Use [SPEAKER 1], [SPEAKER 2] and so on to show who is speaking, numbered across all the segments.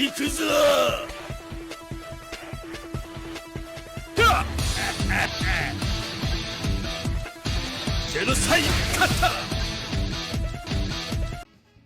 [SPEAKER 1] 行くぞはっジェノサイカッタ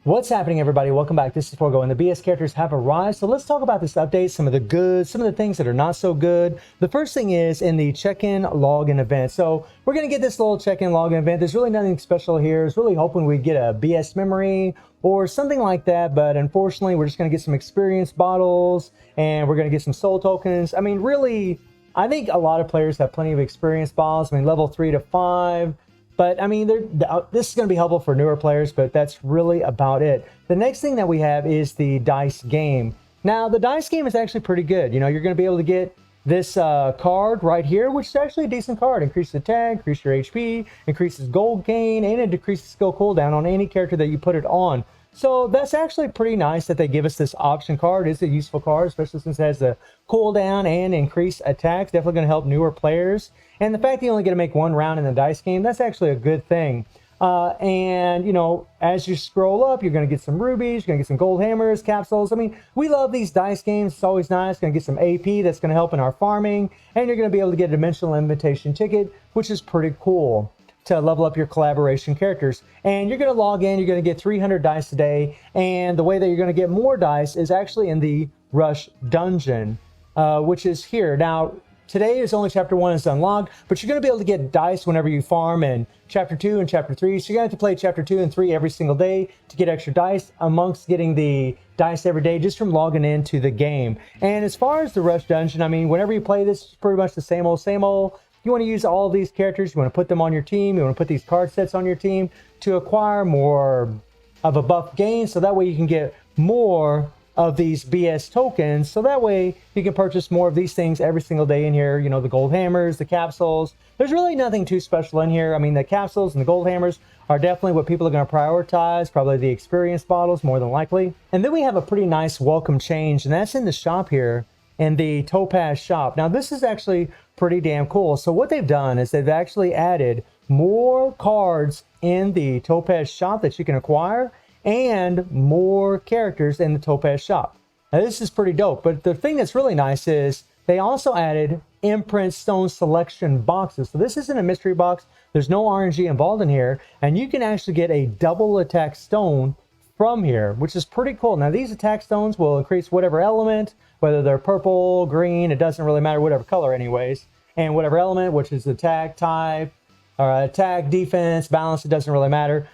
[SPEAKER 2] What's happening, everybody? Welcome back. This is Forgo, and the BS characters have arrived. So let's talk about this update, some of the good, some of the things that are not so good. The first thing is in the check-in login event. So we're going to get this little check-in login event. There's really nothing special here. I was really hoping we'd get a BS memory or something like that, but unfortunately, we're just going to get some experience bottles, and we're going to get some soul tokens. I mean, really, I think a lot of players have plenty of experience bottles. I mean, level 3 to 5. But I mean, this is going to be helpful for newer players, but that's really about it. The next thing that we have is the dice game. Now, the dice game is actually pretty good. You know, you're going to be able to get this card right here, which is actually a decent card. Increases attack, increases your HP, increases gold gain, and it decreases skill cooldown on any character that you put it on. So that's actually pretty nice that they give us this option card. It's a useful card, especially since it has the cooldown and increased attacks. Definitely going to help newer players. And the fact that you only get to make one round in the dice game, that's actually a good thing. And, you know, as you scroll up, you're going to get some rubies, you're going to get some gold hammers, capsules. I mean, we love these dice games. It's always nice. Going to get some AP that's going to help in our farming. And you're going to be able to get a dimensional invitation ticket, which is pretty cool, to level up your collaboration characters. And you're going to log in, you're going to get 300 dice a day, and the way that you're going to get more dice is actually in the Rush Dungeon, which is here. Now, today is only Chapter 1 is unlocked, but you're going to be able to get dice whenever you farm in Chapter 2 and Chapter 3, so you're going to have to play Chapter 2 and 3 every single day to get extra dice, amongst getting the dice every day just from logging into the game. And as far as the Rush Dungeon, I mean, whenever you play this, it's pretty much the same old, same old. You want to use all of these characters, you want to put them on your team, you want to put these card sets on your team to acquire more of a buff gain, so that way you can get more of these BS tokens, so that way you can purchase more of these things every single day in here. You know, the gold hammers, the capsules. There's really nothing too special in here. I mean, the capsules and the gold hammers are definitely what people are going to prioritize, probably the experience bottles more than likely. And then we have a pretty nice welcome change, and that's in the shop here, in the Topaz Shop. Now, this is actually pretty damn cool. So what they've done is they've actually added more cards in the Topaz Shop that you can acquire, and more characters in the Topaz Shop. Now, this is pretty dope, but the thing that's really nice is they also added imprint stone selection boxes. So this isn't a mystery box. There's no RNG involved in here, and you can actually get a double attack stone from here, which is pretty cool. Now, these attack stones will increase whatever element, whether they're purple, green, it doesn't really matter, whatever color anyways, and whatever element, which is attack type, or attack, defense, balance, it doesn't really matter.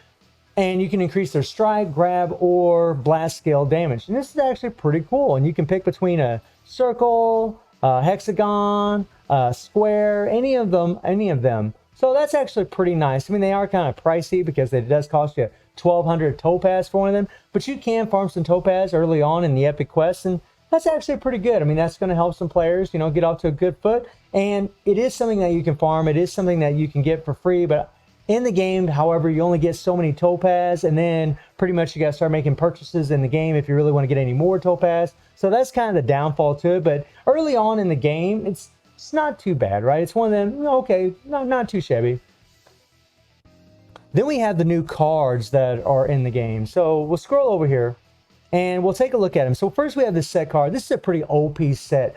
[SPEAKER 2] And you can increase their strike, grab, or blast scale damage. And this is actually pretty cool. And you can pick between a circle, a hexagon, a square, any of them. So that's actually pretty nice. I mean, they are kind of pricey because it does cost you 1,200 topaz for one of them. But you can farm some topaz early on in the epic quests, and that's actually pretty good. I mean, that's going to help some players, you know, get off to a good foot. And it is something that you can farm. It is something that you can get for free, but in the game, however, you only get so many topaz, and then pretty much you got to start making purchases in the game if you really want to get any more topaz. So that's kind of the downfall to it. But early on in the game, it's not too bad, right? It's one of them, okay, not too shabby. Then we have the new cards that are in the game. So we'll scroll over here, and we'll take a look at them. So first we have this set card. This is a pretty OP set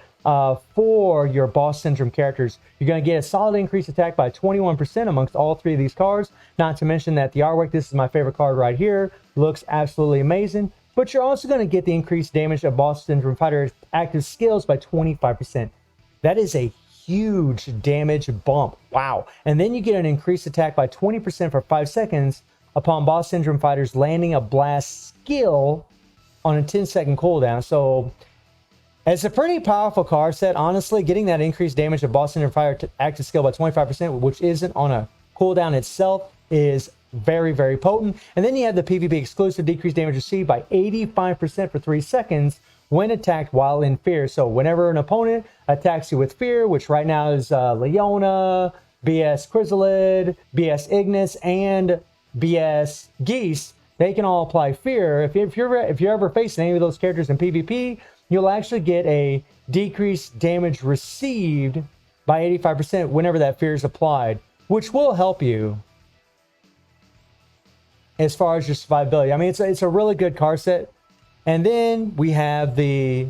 [SPEAKER 2] for your boss syndrome characters. You're going to get a solid increased attack by 21% amongst all three of these cards. Not to mention that the artwork, this is my favorite card right here, looks absolutely amazing. But you're also going to get the increased damage of boss syndrome fighters' active skills by 25%. That is a huge damage bump. Wow. And then you get an increased attack by 20% for 5 seconds upon boss syndrome fighters landing a blast skill on a 10-second cooldown. So it's a pretty powerful card set. Honestly, getting that increased damage of boss syndrome fighter active skill by 25%, which isn't on a cooldown itself, is very, very potent. And then you have the PvP exclusive decreased damage received by 85% for 3 seconds when attacked while in fear. So whenever an opponent attacks you with fear, which right now is Leona, BS Chrysalid, BS Ignis, and BS Geese, they can all apply fear. If you're ever facing any of those characters in PvP, you'll actually get a decreased damage received by 85% whenever that fear is applied, which will help you as far as your survivability. I mean, it's a really good card set. And then we have the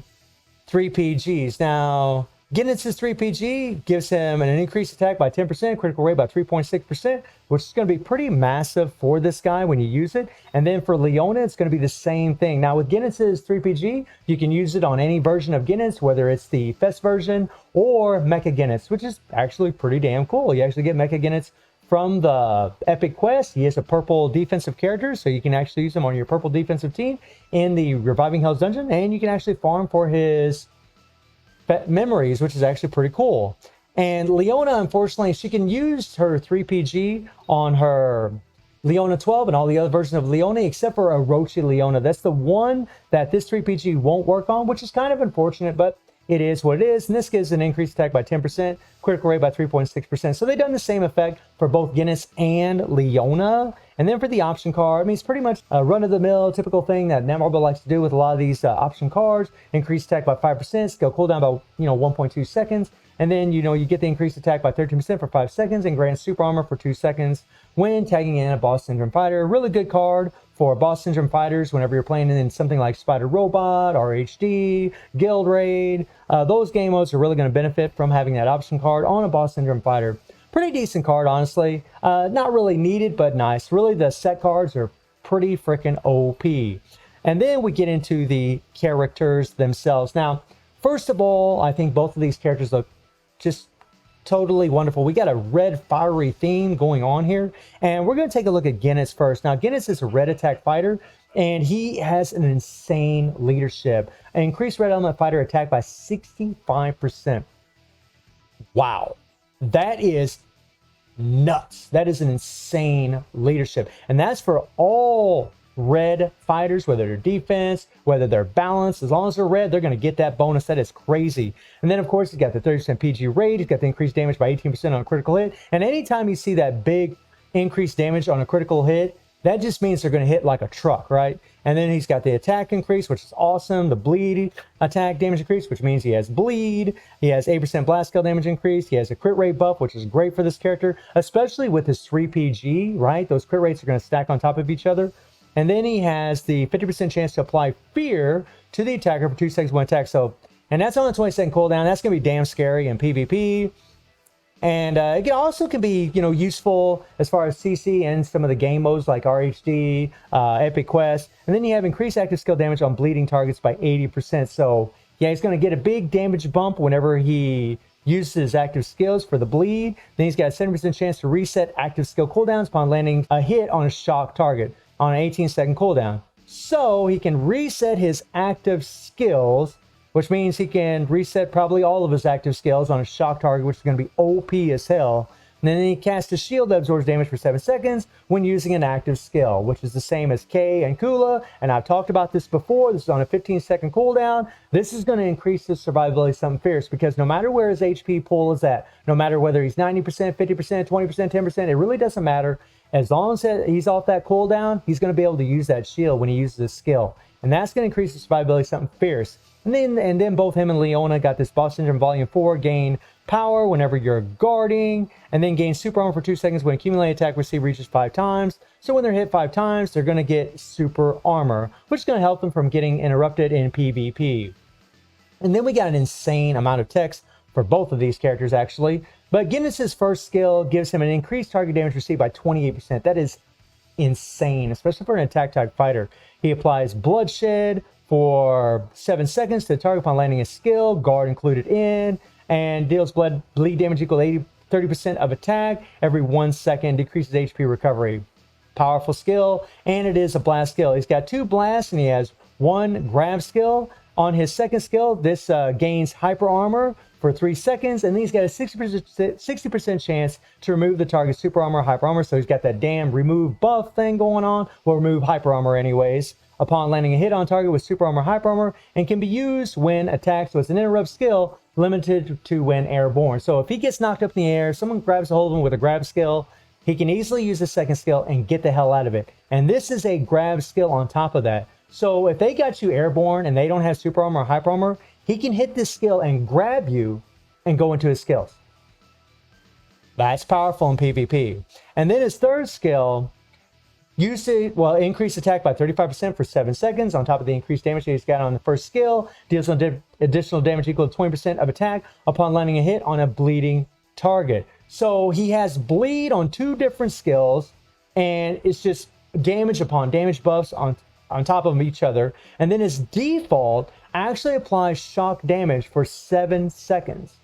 [SPEAKER 2] 3PGs. Now, Goenitz's 3PG gives him an increased attack by 10%, critical rate by 3.6%, which is going to be pretty massive for this guy when you use it. And then for Leona, it's going to be the same thing. Now, with Goenitz's 3PG, you can use it on any version of Goenitz, whether it's the Fest version or Mecha Goenitz, which is actually pretty damn cool. You actually get Mecha Goenitz from the Epic Quest. He is a purple defensive character, so you can actually use him on your purple defensive team in the Reviving Hells dungeon, and you can actually farm for his memories, which is actually pretty cool. And Leona, unfortunately, she can use her 3PG on her Leona 12 and all the other versions of Leona, except for Orochi Leona. That's the one that this 3PG won't work on, which is kind of unfortunate, but it is what it is. And this gives an increased attack by 10%, critical rate by 3.6%. So they've done the same effect for both Goenitz and Leona. And then for the option card, I mean, it's pretty much a run-of-the-mill typical thing that Netmarble likes to do with a lot of these option cards. Increased attack by 5%, skill cooldown by 1.2 seconds. And then, you get the increased attack by 13% for 5 seconds and grants super armor for 2 seconds when tagging in a boss syndrome fighter. Really good card for boss syndrome fighters whenever you're playing in something like Spider Robot, RHD, Guild Raid. Those game modes are really going to benefit from having that option card on a boss syndrome fighter. Pretty decent card, honestly. Not really needed, but nice. Really, the set cards are pretty freaking OP. And then we get into the characters themselves. Now, first of all, I think both of these characters look just totally wonderful. We got a red fiery theme going on here, and we're going to take a look at Goenitz first. Now, Goenitz is a red attack fighter, and he has an insane leadership. An increased red element fighter attack by 65%. Wow, that is nuts. That is an insane leadership, and that's for all red fighters, whether they're defense, whether they're balanced. As long as they're red, they're going to get that bonus. That is crazy. And then, of course, he's got the 30% PG rate. He's got the increased damage by 18% on a critical hit. And anytime you see that big increased damage on a critical hit, that just means they're going to hit like a truck, right? And then he's got the attack increase, which is awesome. The bleed attack damage increase, which means he has bleed. He has 8% blast skill damage increase. He has a crit rate buff, which is great for this character, especially with his 3PG, right? Those crit rates are going to stack on top of each other. And then he has the 50% chance to apply fear to the attacker for 2 seconds when attack. So, and that's on a 20-second cooldown. That's going to be damn scary in PvP. And it also can be, useful as far as CC and some of the game modes like RHD, Epic Quest. And then you have increased active skill damage on bleeding targets by 80%. So, yeah, he's going to get a big damage bump whenever he uses his active skills for the bleed. Then he's got a 70% chance to reset active skill cooldowns upon landing a hit on a shock target on an 18-second cooldown. So he can reset his active skills, which means he can reset probably all of his active skills on a shock target, which is going to be OP as hell. And then he casts a shield that absorbs damage for 7 seconds when using an active skill, which is the same as K and Kula. And I've talked about this before. This is on a 15-second cooldown. This is going to increase his survivability something fierce, because no matter where his HP pool is at, no matter whether he's 90%, 50%, 20%, 10%, it really doesn't matter. As long as he's off that cooldown, he's going to be able to use that shield when he uses his skill. And that's going to increase his survivability something fierce. And then both him and Leona got this Boss Syndrome Volume 4, gain power whenever you're guarding, and then gain super armor for 2 seconds when accumulated attack receive reaches 5 times. So when they're hit 5 times, they're going to get super armor, which is going to help them from getting interrupted in PvP. And then we got an insane amount of text for both of these characters, actually. But Goenitz's first skill gives him an increased target damage received by 28%. That is insane, especially for an attack type fighter. He applies bloodshed for 7 seconds to the target upon landing a skill, guard included in, and deals bleed damage equal to 30% of attack every 1 second, decreases HP recovery. Powerful skill, and it is a blast skill. He's got 2 blasts and he has 1 grab skill. On his second skill, this gains hyper armor for 3 seconds, and then he's got a 60% chance to remove the target's super armor or hyper armor. So he's got that damn remove buff thing going on. Will remove hyper armor anyways upon landing a hit on target with super armor, hyper armor, and can be used when attacked with an interrupt skill limited to when airborne. So if he gets knocked up in the air, someone grabs a hold of him with a grab skill, he can easily use the second skill and get the hell out of it. And this is a grab skill on top of that. So if they got you airborne and they don't have super armor or hyper armor, he can hit this skill and grab you and go into his skills. That's powerful in PvP. And then his third skill Used to, well, increase attack by 35% for 7 seconds. On top of the increased damage that he's got on the first skill, deals additional damage equal to 20% of attack upon landing a hit on a bleeding target. So he has bleed on 2 different skills, and it's just damage upon damage buffs on top of each other. And then his default actually applies shock damage for 7 seconds.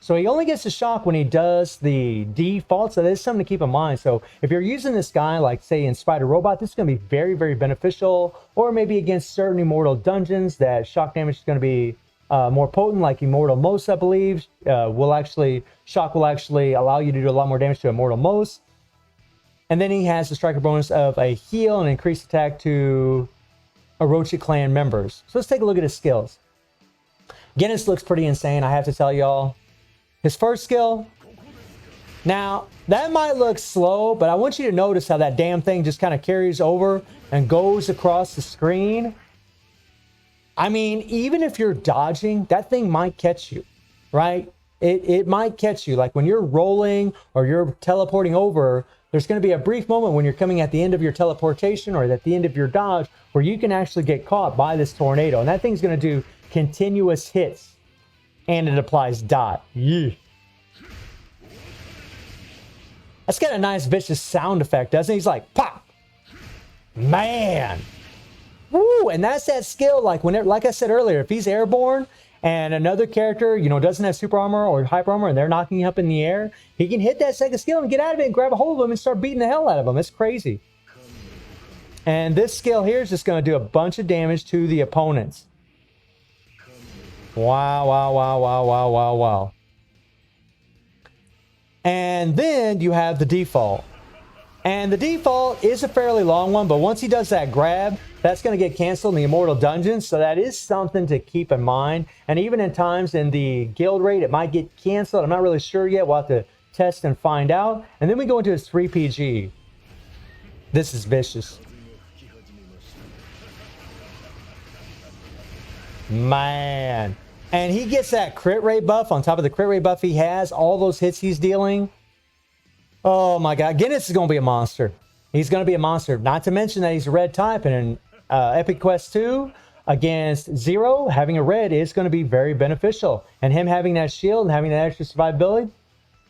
[SPEAKER 2] So he only gets the shock when he does the default. So that's something to keep in mind. So if you're using this guy, like say in Spider Robot, this is going to be very, very beneficial. Or maybe against certain Immortal dungeons that shock damage is going to be more potent, like Immortal Most, I believe. Shock will actually allow you to do a lot more damage to Immortal Most. And then he has the striker bonus of a heal and increased attack to Orochi clan members. So let's take a look at his skills. Goenitz looks pretty insane, I have to tell y'all. His first skill, now that might look slow, but I want you to notice how that damn thing just kind of carries over and goes across the screen. I mean, even if you're dodging, that thing might catch you, right? It might catch you. Like when you're rolling or you're teleporting over, there's going to be a brief moment when you're coming at the end of your teleportation or at the end of your dodge where you can actually get caught by this tornado. And that thing's going to do continuous hits. And it applies dot. Yeah. That's got a nice vicious sound effect, doesn't it? He's like, pop. Man. Woo. And that's that skill. Like like I said earlier, if he's airborne and another character, doesn't have super armor or hyper armor and they're knocking you up in the air, he can hit that second skill and get out of it and grab a hold of him and start beating the hell out of him. It's crazy. And this skill here is just going to do a bunch of damage to the opponents. Wow, wow, wow, wow, wow, wow, wow. And then you have the default. And the default is a fairly long one, but once he does that grab, that's going to get canceled in the Immortal Dungeons. So that is something to keep in mind. And even in times in the guild raid, it might get canceled. I'm not really sure yet. We'll have to test and find out. And then we go into his 3PG. This is vicious. Man. And he gets that crit rate buff on top of the crit rate buff he has. All those hits he's dealing. Oh my God. Goenitz is going to be a monster. He's going to be a monster. Not to mention that he's a red type. And in Epic Quest 2 against Zero, having a red is going to be very beneficial. And him having that shield and having that extra survivability,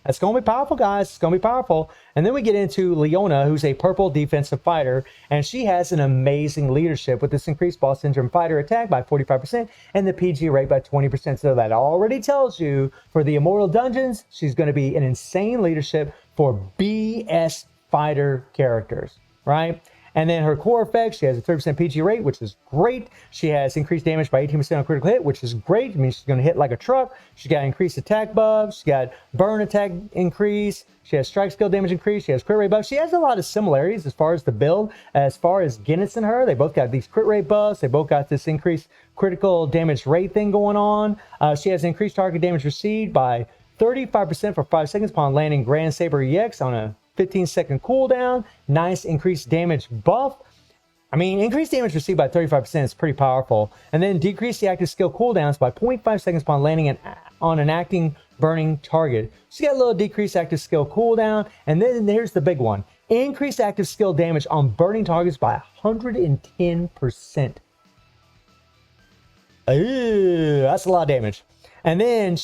[SPEAKER 2] that's going to be powerful, guys. It's going to be powerful. And then we get into Leona, who's a purple defensive fighter. And she has an amazing leadership with this increased boss syndrome fighter attack by 45% and the PG rate by 20%. So that already tells you for the Immortal Dungeons, she's going to be an insane leadership for BS fighter characters, right? And then her core effects, she has a 30% PG rate, which is great. She has increased damage by 18% on critical hit, which is great. I mean, she's going to hit like a truck. She's got increased attack buffs. She's got burn attack increase. She has strike skill damage increase. She has crit rate buffs. She has a lot of similarities as far as the build. As far as Goenitz and her, they both got these crit rate buffs. They both got this increased critical damage rate thing going on. She has increased target damage received by 35% for 5 seconds upon landing Grand Saber EX on a 15-second cooldown. Nice increased damage buff. I mean, increased damage received by 35% is pretty powerful. And then decrease the active skill cooldowns by 0.5 seconds upon landing on an acting burning target. So you got a little decreased active skill cooldown. And then here's the big one. Increased active skill damage on burning targets by 110%. Ooh, that's a lot of damage. And then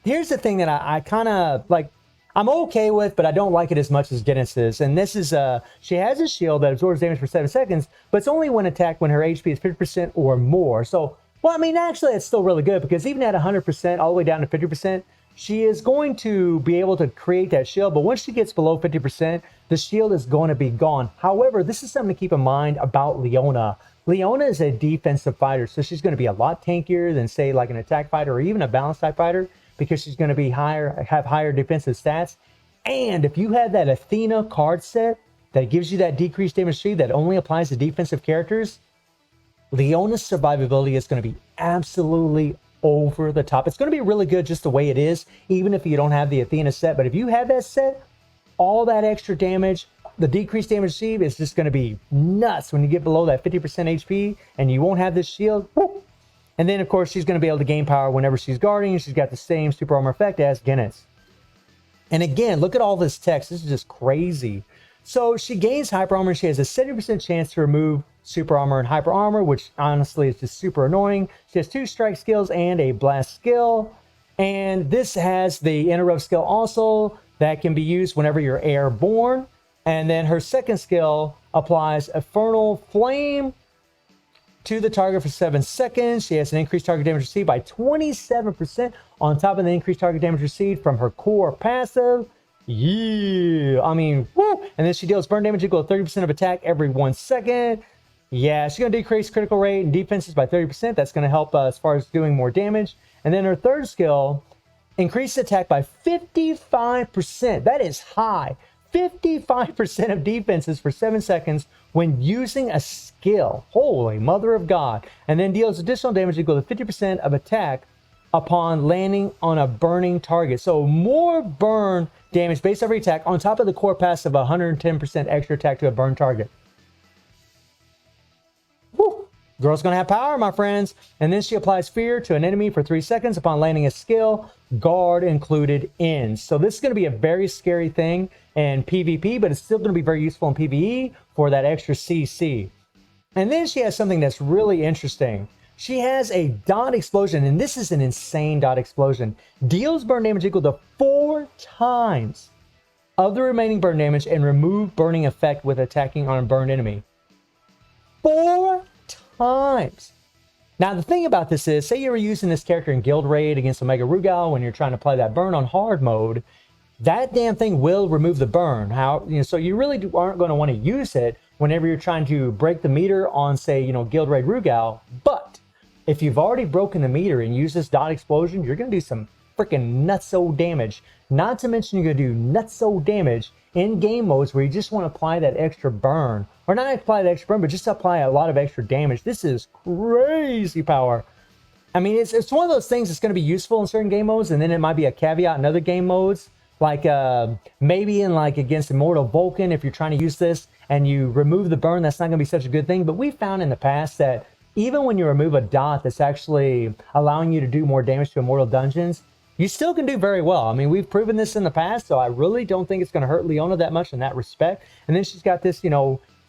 [SPEAKER 2] here's the thing that I kind of like, I'm okay with, but I don't like it as much as Goenitz is. And this is, she has a shield that absorbs damage for 7 seconds, but it's only when attacked when her HP is 50% or more. So, well, I mean, actually, it's still really good because even at 100% all the way down to 50%, she is going to be able to create that shield. But once she gets below 50%, the shield is going to be gone. However, this is something to keep in mind about Leona. Leona is a defensive fighter, so she's going to be a lot tankier than, say, like an attack fighter or even a balance type fighter, because she's going to be have higher defensive stats. And if you have that Athena card set that gives you that decreased damage tree that only applies to defensive characters, Leona's survivability is going to be absolutely over the top. It's going to be really good just the way it is, even if you don't have the Athena set. But if you have that set, all that extra damage, the decreased damage received is just going to be nuts when you get below that 50% HP and you won't have this shield. Whoop. And then, of course, she's going to be able to gain power whenever she's guarding. She's got the same super armor effect as Goenitz. And again, look at all this text. This is just crazy. So she gains hyper armor. She has a 70% chance to remove super armor and hyper armor, which honestly is just super annoying. She has 2 strike skills and a blast skill. And this has the interrupt skill also that can be used whenever you're airborne. And then her second skill applies Infernal Flame to the target for 7 seconds. She has an increased target damage received by 27% on top of the increased target damage received from her core passive. Yeah, I mean, woo! And then she deals burn damage equal to 30% of attack every 1 second. Yeah, she's going to decrease critical rate and defenses by 30%. That's going to help as far as doing more damage. And then her third skill, increase attack by 55%. That is high. 55% of defenses for 7 seconds when using a skill. Holy mother of God. And then deals additional damage equal to 50% of attack upon landing on a burning target. So more burn damage based every attack on top of the core passive of 110% extra attack to a burn target. Woo! Girl's gonna have power, my friends. And then she applies fear to an enemy for 3 seconds upon landing a skill, guard included ends. So this is gonna be a very scary thing in PvP, but it's still gonna be very useful in PvE for that extra CC. And then she has something that's really interesting. She has a dot explosion, and this is an insane dot explosion. Deals burn damage equal to 4 times of the remaining burn damage and remove burning effect with attacking on a burned enemy. 4 times. Now, the thing about this is, say you were using this character in Guild Raid against Omega Rugal when you're trying to play that burn on hard mode, that damn thing will remove the burn. So you really aren't going to want to use it whenever you're trying to break the meter on, say, Guild Raid Rugal. But if you've already broken the meter and used this dot explosion, you're going to do some freaking nutso damage. Not to mention you're going to do nutso damage in game modes where you just want to apply that extra burn. Or not apply that extra burn, but just apply a lot of extra damage. This is crazy power. I mean, it's one of those things that's going to be useful in certain game modes, and then it might be a caveat in other game modes. Like maybe in against Immortal Vulcan, if you're trying to use this and you remove the burn, that's not going to be such a good thing. But we found in the past that even when you remove a dot that's actually allowing you to do more damage to Immortal Dungeons, you still can do very well. I mean, we've proven this in the past, so I really don't think it's going to hurt Leona that much in that respect. And then she's got this,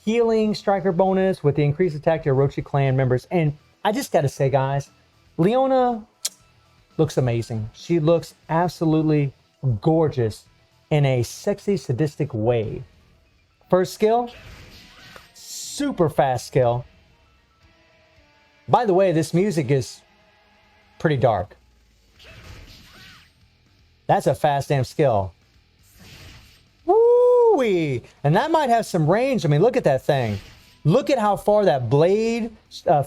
[SPEAKER 2] healing striker bonus with the increased attack to Orochi clan members. And I just got to say, guys, Leona looks amazing. She looks absolutely gorgeous in a sexy, sadistic way. First skill, super fast skill. By the way, this music is pretty dark. That's a fast damn skill. Woo-wee! And that might have some range. I mean, look at that thing. Look at how far that blade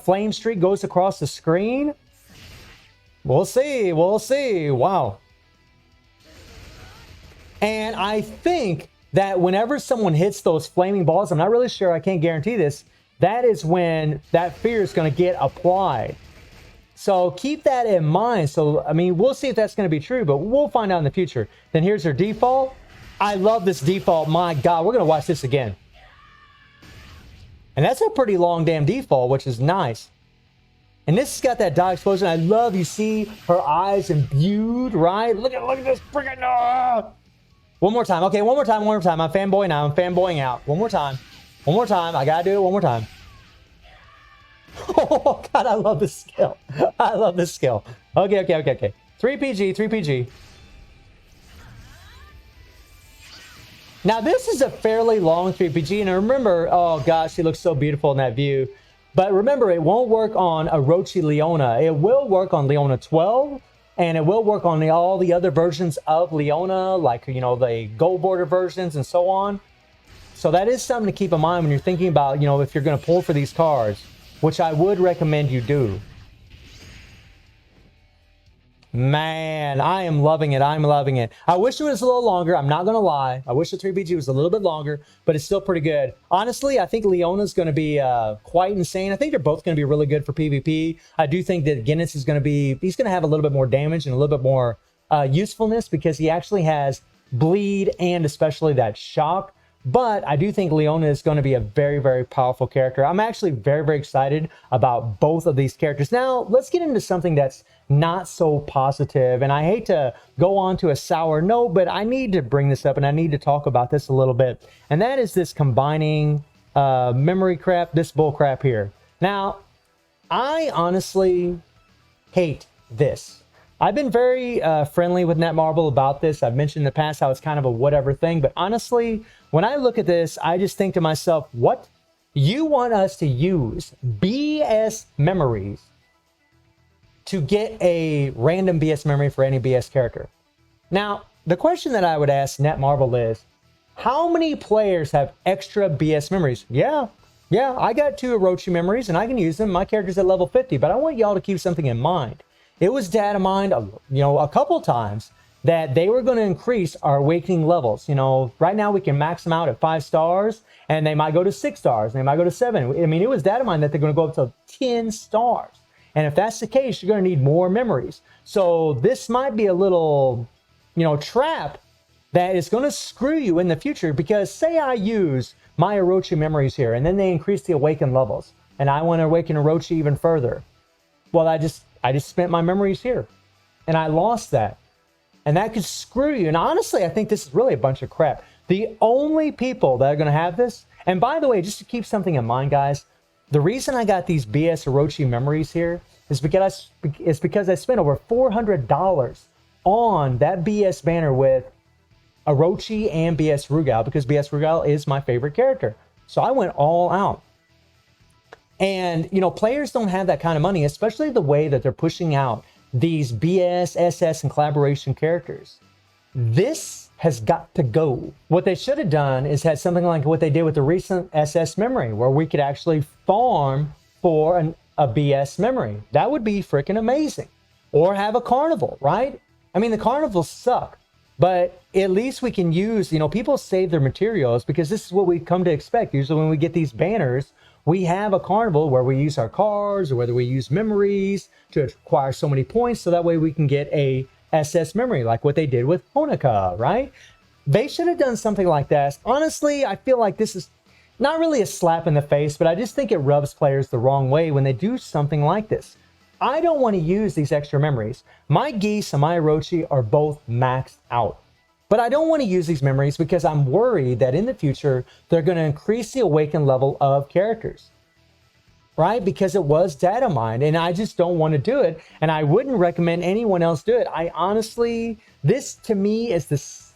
[SPEAKER 2] flame streak goes across the screen. We'll see. We'll see. Wow. And I think that whenever someone hits those flaming balls, I'm not really sure, I can't guarantee this, that is when that fear is going to get applied. So keep that in mind. So, I mean, we'll see if that's going to be true, but we'll find out in the future. Then here's her default. I love this default. My God, we're going to watch this again. And that's a pretty long damn default, which is nice. And this has got that dot explosion. I love, you see her eyes imbued, right? Look at this freaking... One more time. Okay, one more time. I'm fanboying now. I'm fanboying out. One more time. I gotta do it one more time. Oh, God, I love this skill. Okay. 3PG. Now, this is a fairly long 3PG, and remember, oh, gosh, she looks so beautiful in that view. But remember, it won't work on Orochi Leona. It will work on Leona 12, and it will work on all the other versions of Leona, like, the gold border versions and so on. So that is something to keep in mind when you're thinking about, if you're going to pull for these cards, which I would recommend you do. Man, I am loving it. I wish it was a little longer. I'm not going to lie. I wish the 3PG was a little bit longer, but it's still pretty good. Honestly, I think Leona's going to be quite insane. I think they're both going to be really good for PvP. I do think that Goenitz is going to be, he's going to have a little bit more damage and a little bit more usefulness because he actually has bleed and especially that shock, But I do think Leona is going to be a very, very powerful character. I'm actually very, very excited about both of these characters. Now, let's get into something that's not so positive. And I hate to go on to a sour note, but I need to bring this up and I need to talk about this a little bit. And that is this combining memory crap, this bull crap here. Now, I honestly hate this. I've been very friendly with Netmarble about this. I've mentioned in the past how it's kind of a whatever thing, but honestly, when I look at this, I just think to myself, what? You want us to use BS memories to get a random BS memory for any BS character. Now, the question that I would ask Netmarble is, how many players have extra BS memories? Yeah, I got 2 Orochi memories and I can use them. My character's at level 50, but I want y'all to keep something in mind. It was data mined, a couple times that they were going to increase our awakening levels. Right now we can max them out at 5 stars, and they might go to 6 stars, and they might go to 7. I mean, it was data mined that they're going to go up to 10 stars. And if that's the case, you're going to need more memories. So this might be a little, trap that is going to screw you in the future, because say I use my Orochi memories here, and then they increase the awaken levels, and I want to awaken Orochi even further. Well, I just spent my memories here, and I lost that. And that could screw you. And honestly, I think this is really a bunch of crap. The only people that are going to have this, and by the way, just to keep something in mind, guys, the reason I got these BS Orochi memories here is because I spent over $400 on that BS banner with Orochi and BS Rugal, because BS Rugal is my favorite character. So I went all out. And, players don't have that kind of money, especially the way that they're pushing out these BS, SS, and collaboration characters. This has got to go. What they should have done is had something like what they did with the recent SS memory, where we could actually farm for a BS memory. That would be freaking amazing. Or have a carnival, right? I mean, the carnivals suck, but at least we can use, people save their materials, because this is what we come to expect. Usually when we get these banners, we have a carnival where we use our cards, or whether we use memories to acquire so many points, so that way we can get a SS memory, like what they did with Honoka, right? They should have done something like that. Honestly, I feel like this is not really a slap in the face, but I just think it rubs players the wrong way when they do something like this. I don't want to use these extra memories. My Geese and my Orochi are both maxed out. But I don't want to use these memories because I'm worried that in the future, they're going to increase the awaken level of characters, right? Because it was data mined, and I just don't want to do it. And I wouldn't recommend anyone else do it. I honestly, this to me is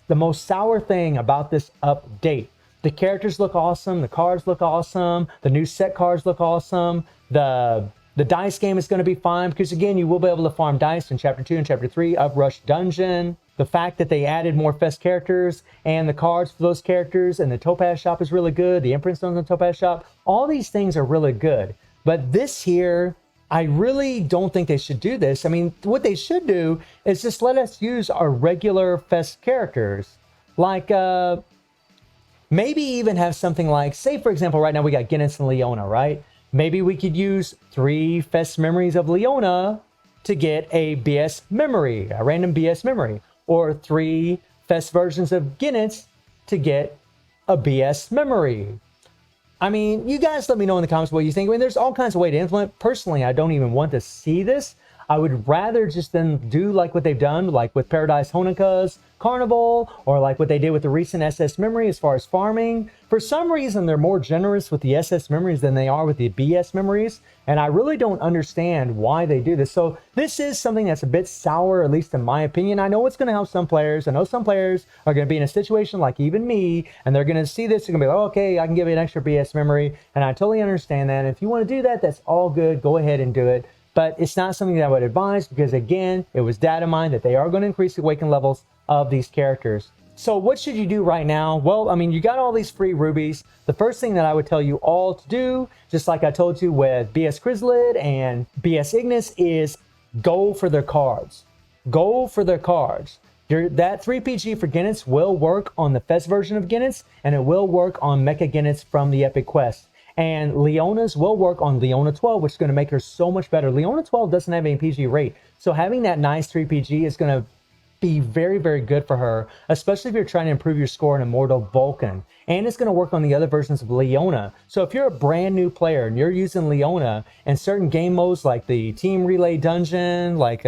[SPEAKER 2] the most sour thing about this update. The characters look awesome. The cards look awesome. The new set cards look awesome. The dice game is going to be fine, because again, you will be able to farm dice in Chapter 2 and Chapter 3 of Rush Dungeon. The fact that they added more Fest characters and the cards for those characters, and the Topaz Shop is really good. The Imprint Stones in the Topaz Shop. All these things are really good. But this here, I really don't think they should do this. I mean, what they should do is just let us use our regular Fest characters. Like, maybe even have something like, say, for example, right now we got Goenitz and Leona, right? Maybe we could use 3 Fest memories of Leona to get a BS memory, a random BS memory. Or 3 Fest versions of Goenitz to get a BS memory. I mean, you guys let me know in the comments what you think. I mean, there's all kinds of ways to implement. Personally, I don't even want to see this. I would rather just then do like what they've done, like with Paradise Honoka's Carnival, or like what they did with the recent SS memory as far as farming. For some reason, they're more generous with the SS memories than they are with the BS memories, and I really don't understand why they do this. So this is something that's a bit sour, at least in my opinion. I know it's going to help some players. I know some players are going to be in a situation like even me, and they're going to see this, they're going to be like, oh, okay, I can give you an extra BS memory, and I totally understand that. If you want to do that, that's all good. Go ahead and do it. But it's not something that I would advise, because again, it was data mined that they are going to increase the awaken levels of these characters. So what should you do right now? Well, I mean, you got all these free rubies. The first thing that I would tell you all to do, just like I told you with BS Chrysalid and BS Ignis, is go for their cards. Go for their cards. That 3PG for Goenitz will work on the Fest version of Goenitz, and it will work on Mecha Goenitz from the Epic Quest. And Leona's will work on Leona 12, which is going to make her so much better. Leona 12 doesn't have any PG rate, so having that nice 3PG is going to be very, very good for her, especially if you're trying to improve your score in Immortal Vulcan. And it's going to work on the other versions of Leona. So if you're a brand new player and you're using Leona in certain game modes like the Team Relay Dungeon, like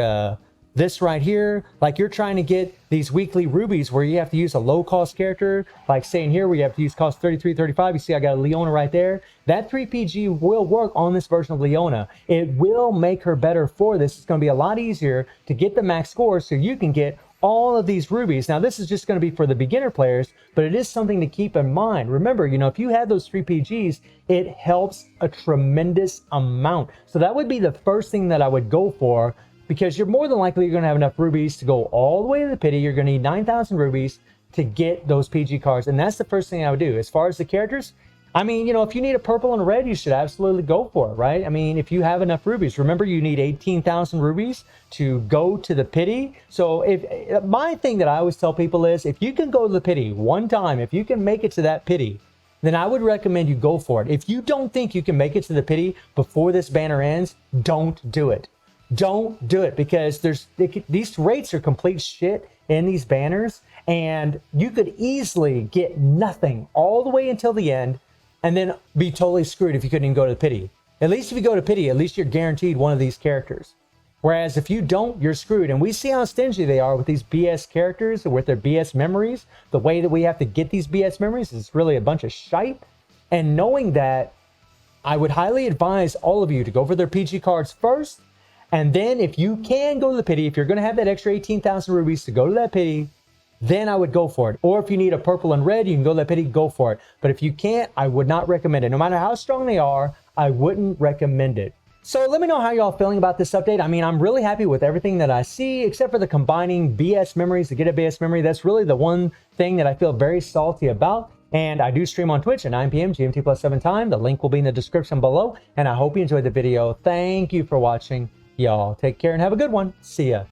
[SPEAKER 2] this right here, like you're trying to get these weekly rubies where you have to use a low cost character, like saying here where you have to use cost 33.35. You see I got a Leona right there. That 3PG will work on this version of Leona. It will make her better for this. It's going to be a lot easier to get the max score so you can get all of these rubies. Now this is just going to be for the beginner players, but it is something to keep in mind. Remember, you know, if you have those 3PGs, it helps a tremendous amount. So that would be the first thing that I would go for, because you're more than likely going to have enough rubies to go all the way to the pity. You're going to need 9,000 rubies to get those PG cards. And that's the first thing I would do. As far as the characters, I mean, you know, if you need a purple and a red, you should absolutely go for it, right? I mean, if you have enough rubies, remember you need 18,000 rubies to go to the pity. So if my thing that I always tell people is, if you can go to the pity one time, if you can make it to that pity, then I would recommend you go for it. If you don't think you can make it to the pity before this banner ends, don't do it. Don't do it, because these rates are complete shit in these banners, and you could easily get nothing all the way until the end and then be totally screwed if you couldn't even go to the pity. At least if you go to pity, at least you're guaranteed one of these characters. Whereas if you don't, you're screwed. And we see how stingy they are with these BS characters, with their BS memories. The way that we have to get these BS memories is really a bunch of shite. And knowing that, I would highly advise all of you to go for their PG cards first. And then if you can go to the pity, if you're going to have that extra 18,000 rubies to go to that pity, then I would go for it. Or if you need a purple and red, you can go to that pity, go for it. But if you can't, I would not recommend it. No matter how strong they are, I wouldn't recommend it. So let me know how y'all feeling about this update. I mean, I'm really happy with everything that I see, except for the combining BS memories to get a BS memory. That's really the one thing that I feel very salty about. And I do stream on Twitch at 9 p.m. GMT plus 7 time. The link will be in the description below. And I hope you enjoyed the video. Thank you for watching. Y'all take care and have a good one. See ya.